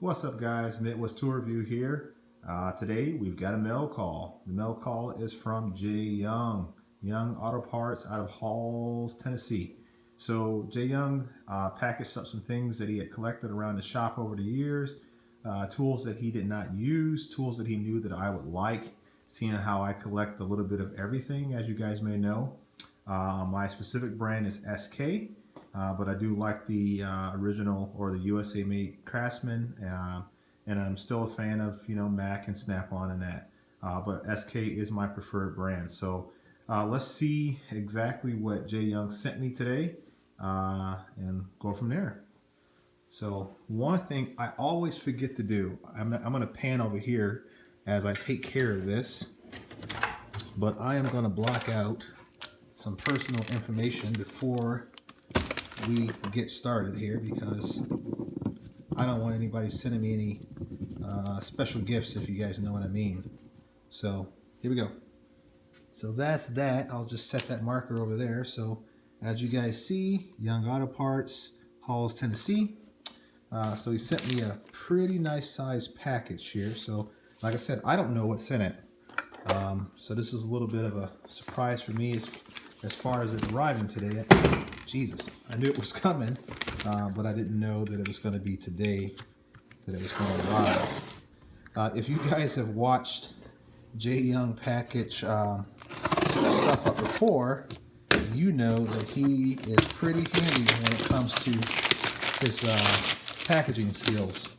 What's up, guys? Midwest Tour Review here. Today we've got a mail call. The mail call is from JYoung Auto Parts out of Halls, Tennessee. So JYoung packaged up some things that he had collected around the shop over the years, tools that he did not use, tools that he knew that I would like, seeing how I collect a little bit of everything, as you guys may know. My specific brand is SK. But I do like the original or the USA made Craftsman, and I'm still a fan of Mac and Snap-on and that. But SK is my preferred brand. So let's see exactly what JYoung sent me today, and go from there. So one thing I always forget to do, I'm going to pan over here as I take care of this, but I am going to block out some personal information before we get started here, because I don't want anybody sending me any special gifts, if you guys know what I mean. So here we go. So that's that. I'll just set that marker over there. So as you guys see, JYoung Auto Parts, Halls, Tennessee. So he sent me a pretty nice size package here. So like I said, I don't know what's in it. So this is a little bit of a surprise for me as far as it arriving today. Jesus, I knew it was coming, but I didn't know that it was going to be today that it was going to arrive. If you guys have watched JYoung package stuff up before, you know that he is pretty handy when it comes to his packaging skills.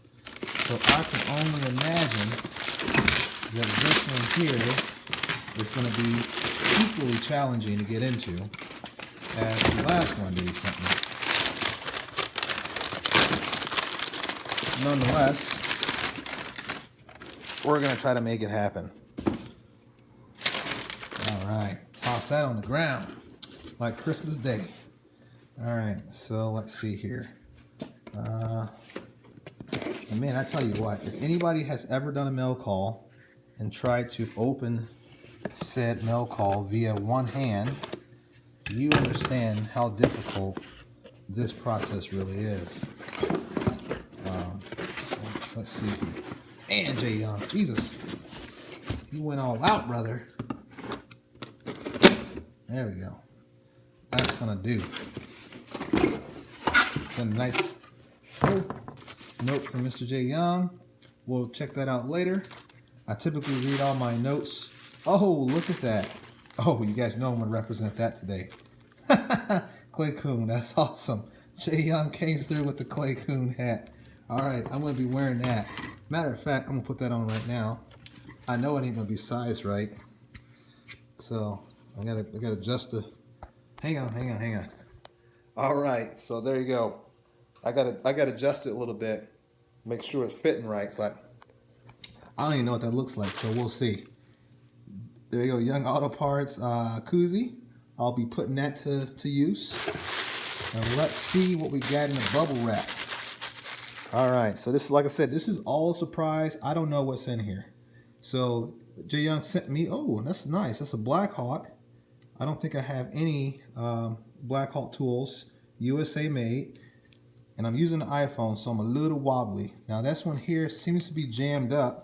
So I can only imagine that this one here is going to be equally challenging to get into as the last one that he sent me. Nonetheless, we're going to try to make it happen. Alright, toss that on the ground like Christmas Day. Alright, so let's see here. And man, I tell you what, if anybody has ever done a mail call and tried to open said mail call via one hand, you understand how difficult this process really is. Let's see. And JYoung, Jesus, you went all out, brother. There we go. That's gonna do. Then a nice note from Mr. JYoung. We'll check that out later. I typically read all my notes. Oh, look at that. Oh, you guys know I'm going to represent that today. Clay Coon, that's awesome. JYoung came through with the Clay Coon hat. All right, I'm going to be wearing that. Matter of fact, I'm going to put that on right now. I know it ain't going to be sized right. So I gotta adjust the... Hang on. All right, so there you go. I gotta adjust it a little bit. Make sure it's fitting right, but I don't even know what that looks like, so we'll see. There you go, JYoung Auto Parts koozie. I'll be putting that to use. And let's see what we got in the bubble wrap. All right, so this, like I said, this is all a surprise. I don't know what's in here. So JYoung sent me, oh, that's nice. That's a Black Hawk. I don't think I have any Black Hawk tools, USA made. And I'm using the iPhone, so I'm a little wobbly. Now this one here seems to be jammed up,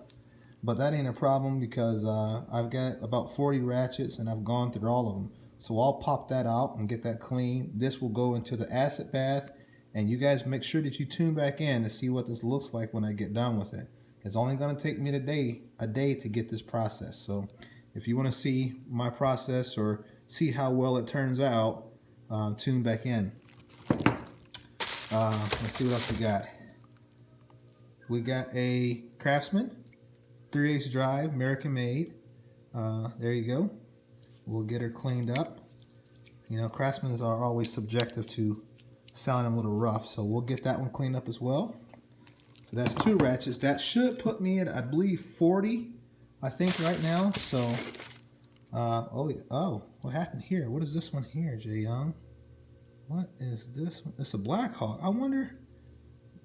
but that ain't a problem because I've got about 40 ratchets and I've gone through all of them. So I'll pop that out and get that clean. This will go into the acid bath, and you guys make sure that you tune back in to see what this looks like when I get done with it. It's only going to take me a day to get this process. So if you want to see my process or see how well it turns out, tune back in. Let's see what else we got. We got a Craftsman 3/8 drive, American made. There you go. We'll get her cleaned up. You know, Craftsmans are always subjective to sounding a little rough, so we'll get that one cleaned up as well. So that's 2 ratchets. That should put me at, I believe, 40, I think, right now. So, oh, what happened here? What is this one here, JYoung? What is this one? It's a Black Hawk. I wonder,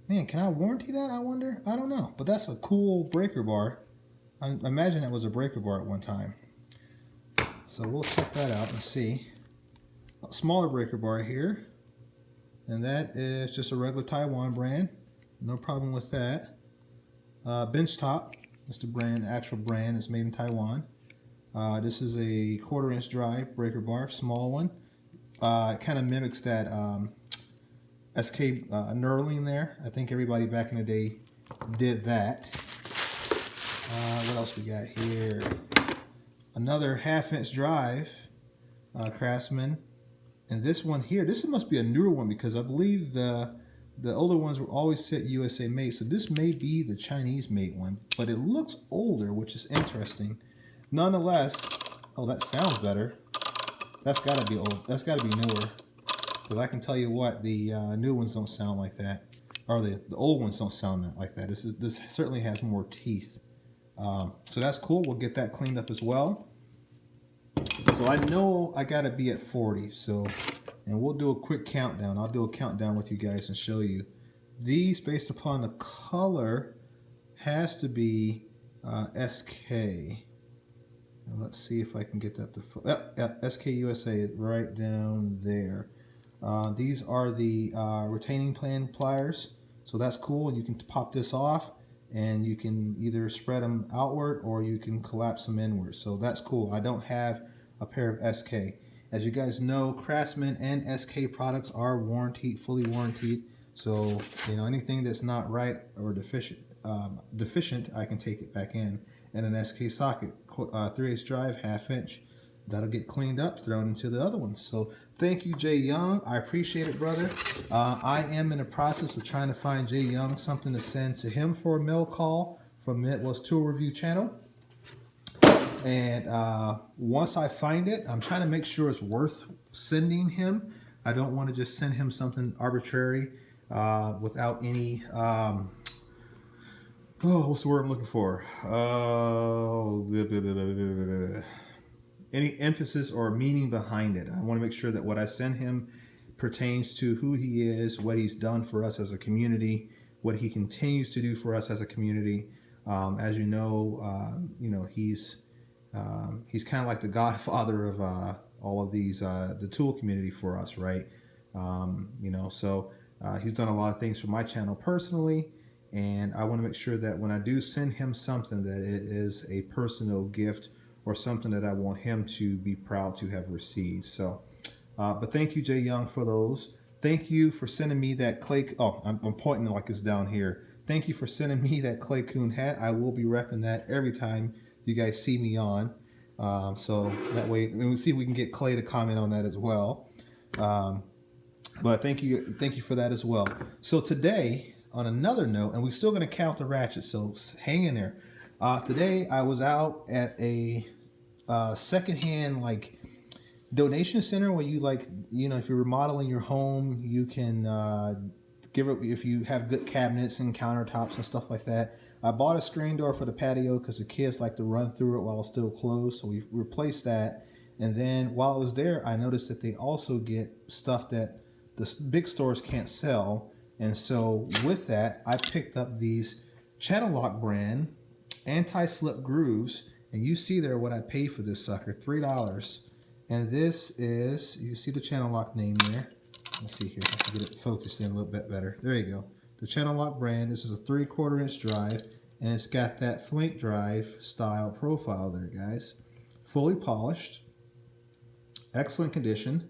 man, can I warranty that? I wonder. I don't know. But that's a cool breaker bar. I imagine that was a breaker bar at one time. So we'll check that out and see. A smaller breaker bar here. And that is just a regular Taiwan brand. No problem with that. bench top. That's the brand, actual brand. It's made in Taiwan. This is a 1/4" drive breaker bar, small one. It kind of mimics that SK knurling there. I think everybody back in the day did that. What else we got here? Another 1/2" drive, Craftsman. And this one here, this must be a newer one because I believe the older ones were always set USA made. So this may be the Chinese made one, but it looks older, which is interesting. Nonetheless, oh, that sounds better. That's got to be old. That's got to be newer. Because I can tell you what, the new ones don't sound like that, or the old ones don't sound like that. This certainly has more teeth. So that's cool. We'll get that cleaned up as well. So I know I got to be at 40. So, and we'll do a quick countdown. I'll do a countdown with you guys and show you. These, based upon the color, has to be SK. And let's see if I can get that to SK USA right down there. These are the retaining plan pliers, so that's cool. You can pop this off and you can either spread them outward or you can collapse them inward, so that's cool. I don't have a pair of SK. As you guys know, Craftsman and SK products are warranted, fully warranted, so you know, anything that's not right or deficient, I can take it back in. And an SK socket, 3/8 drive, 1/2". That'll get cleaned up, thrown into the other ones. So thank you, JYoung. I appreciate it, brother. I am in the process of trying to find JYoung something to send to him for a mail call from Midwest Tool Review channel. And once I find it, I'm trying to make sure it's worth sending him. I don't want to just send him something arbitrary without any what's the word I'm looking for? Any emphasis or meaning behind it. I want to make sure that what I send him pertains to who he is, what he's done for us as a community, what he continues to do for us as a community. As you know, he's kind of like the godfather of all of these, the tool community for us, right? So he's done a lot of things for my channel personally. And I want to make sure that when I do send him something, that it is a personal gift or something that I want him to be proud to have received. So, but thank you, JYoung, for those. Thank you for sending me that clay. Oh, I'm pointing like it's down here. Thank you for sending me that Clay Coon hat. I will be repping that every time you guys see me on. So that way, and we'll see if we can get Clay to comment on that as well. But thank you for that as well. So today, on another note, and we're still going to count the ratchets, so hang in there. Today I was out at a secondhand donation center where you if you're remodeling your home, you can give it, if you have good cabinets and countertops and stuff like that. I bought a screen door for the patio because the kids like to run through it while it's still closed, so we replaced that. And then while I was there, I noticed that they also get stuff that the big stores can't sell. And so with that, I picked up these Channel Lock brand anti-slip grooves, and you see there what I paid for this sucker, $3. And this is, you see the Channel Lock name there. Let's see here if I can get it focused in a little bit better. There you go. The Channel Lock brand. This is a 3/4" drive, and it's got that flake drive style profile there, guys. Fully polished, excellent condition.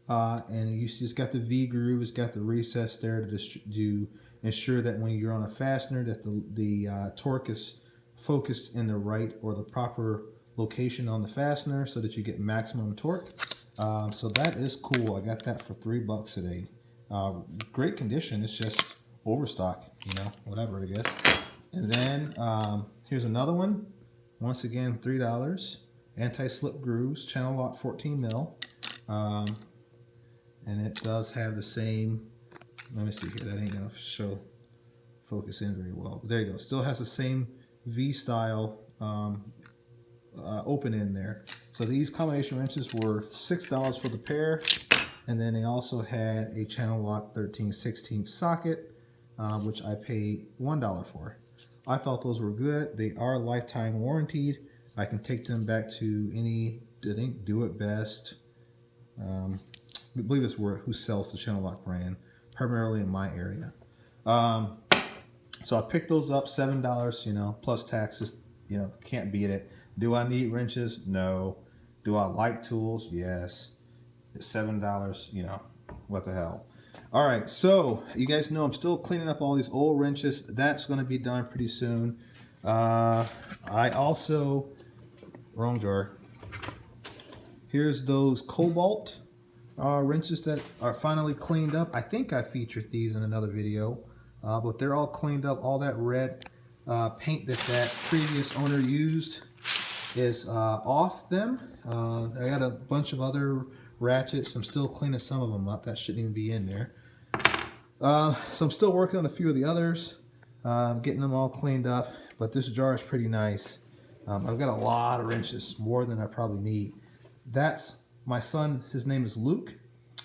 And you see it's got the V groove, it's got the recess there to ensure that when you're on a fastener that the torque is focused in the right or the proper location on the fastener so that you get maximum torque. So that is cool. I got that for $3 today. Great condition. It's just overstock, whatever, I guess. And then here's another one. Once again, $3. Anti-slip grooves, Channel Lock 14 mil. And it does have the same, let me see here, that ain't gonna focus in very well. But there you go, still has the same V-style open in there. So these combination wrenches were $6 for the pair, and then they also had a Channel Lock 13/16 socket, which I paid $1 for. I thought those were good. They are lifetime warranted. I can take them back to any, I think, Do It Best. I believe it's who sells the Channel Lock brand, primarily in my area. So I picked those up, $7, you know, plus taxes, you know, can't beat it. Do I need wrenches? No. Do I like tools? Yes. It's $7, you know, what the hell. All right, so you guys know I'm still cleaning up all these old wrenches. That's going to be done pretty soon. I also, wrong jar. Here's those Cobalt wrenches that are finally cleaned up. I think I featured these in another video, but they're all cleaned up. All that red paint that previous owner used is off them. I got a bunch of other ratchets. I'm still cleaning some of them up. That shouldn't even be in there. So I'm still working on a few of the others, getting them all cleaned up, but this jar is pretty nice. I've got a lot of wrenches, more than I probably need. That's my son, his name is Luke.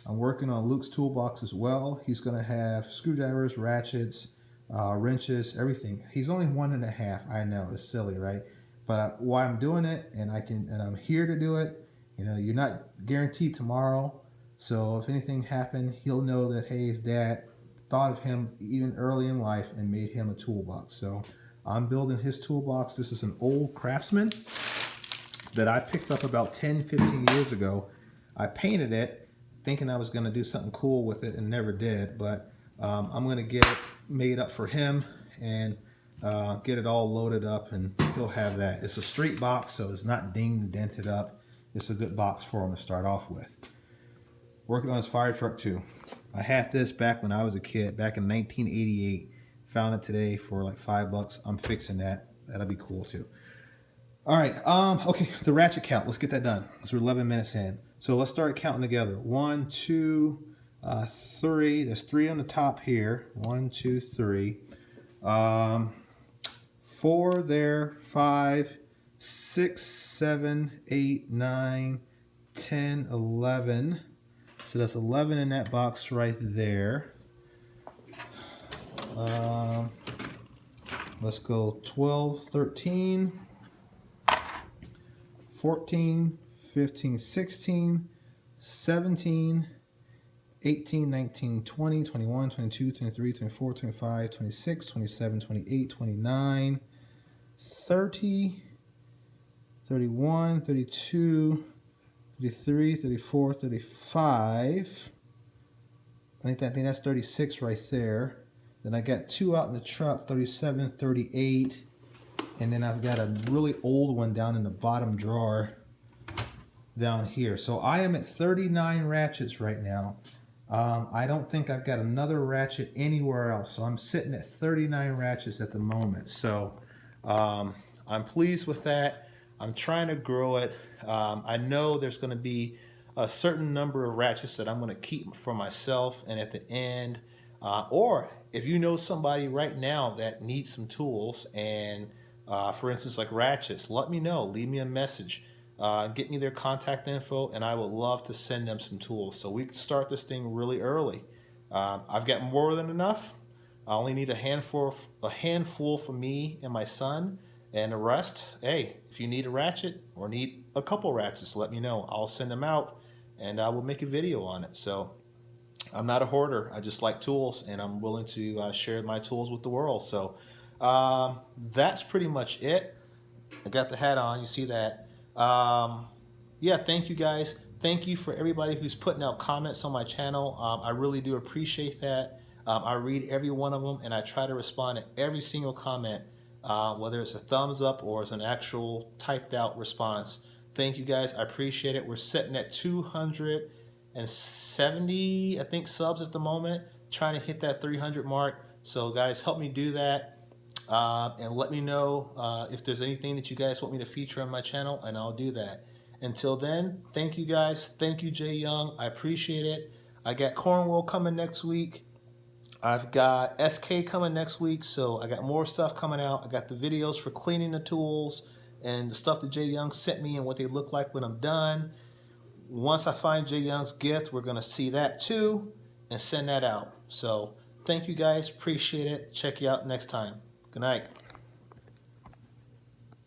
I'm working on Luke's toolbox as well. He's gonna have screwdrivers, ratchets, wrenches, everything. He's only 1.5, I know, it's silly, right? But why I'm doing it, and I'm here to do it. You know, you're not guaranteed tomorrow, so if anything happened, he'll know that, hey, his dad thought of him even early in life and made him a toolbox. So I'm building his toolbox. This is an old Craftsman that I picked up about 10, 15 years ago. I painted it thinking I was gonna do something cool with it and never did, but I'm gonna get it made up for him and get it all loaded up, and he'll have that. It's a straight box, so it's not dinged and dented up. It's a good box for him to start off with. Working on his fire truck too. I had this back when I was a kid, back in 1988. Found it today for like $5. I'm fixing that. That'll be cool too. All right, okay, the ratchet count. Let's get that done. So we're 11 minutes in. So let's start counting together. 1, 2, 3. There's 3 on the top here. 1, 2, 3. 4 there, 5, 6, 7, 8, 9, 10, 11. So that's 11 in that box right there. Let's go 12, 13, 14, 15, 16, 17, 18, 19, 20, 21, 22, 23, 24, 25, 26, 27, 28, 29, 30, 31, 32, 33, 34, 35. I think that's 36 right there. Then I got 2 out in the truck, 37, 38. And then I've got a really old one down in the bottom drawer down here. So I am at 39 ratchets right now. I don't think I've got another ratchet anywhere else. So I'm sitting at 39 ratchets at the moment. So I'm pleased with that. I'm trying to grow it. I know there's going to be a certain number of ratchets that I'm going to keep for myself, and at the end, or if you know somebody right now that needs some tools, and for instance like ratchets, let me know. Leave me a message. Get me their contact info, and I would love to send them some tools so we can start this thing really early. I've got more than enough. I only need a handful for me and my son. And the rest, hey, if you need a ratchet or need a couple ratchets, let me know. I'll send them out, and I will make a video on it. So I'm not a hoarder. I just like tools, and I'm willing to share my tools with the world. So that's pretty much it. I got the hat on. You see that. Yeah, thank you guys. Thank you for everybody who's putting out comments on my channel. I really do appreciate that. I read every one of them, and I try to respond to every single comment. Whether it's a thumbs up or it's an actual typed out response. Thank you guys, I appreciate it. We're sitting at 270, I think, subs at the moment, trying to hit that 300 mark. So guys, help me do that, and let me know if there's anything that you guys want me to feature on my channel, and I'll do that. Until then, thank you guys. Thank you, JYoung. I appreciate it. I got Cornwall coming next week. I've got SK coming next week, so I got more stuff coming out. I got the videos for cleaning the tools and the stuff that JYoung sent me and what they look like when I'm done. Once I find JYoung's gift, we're going to see that too and send that out. So thank you guys. Appreciate it. Check you out next time. Good night.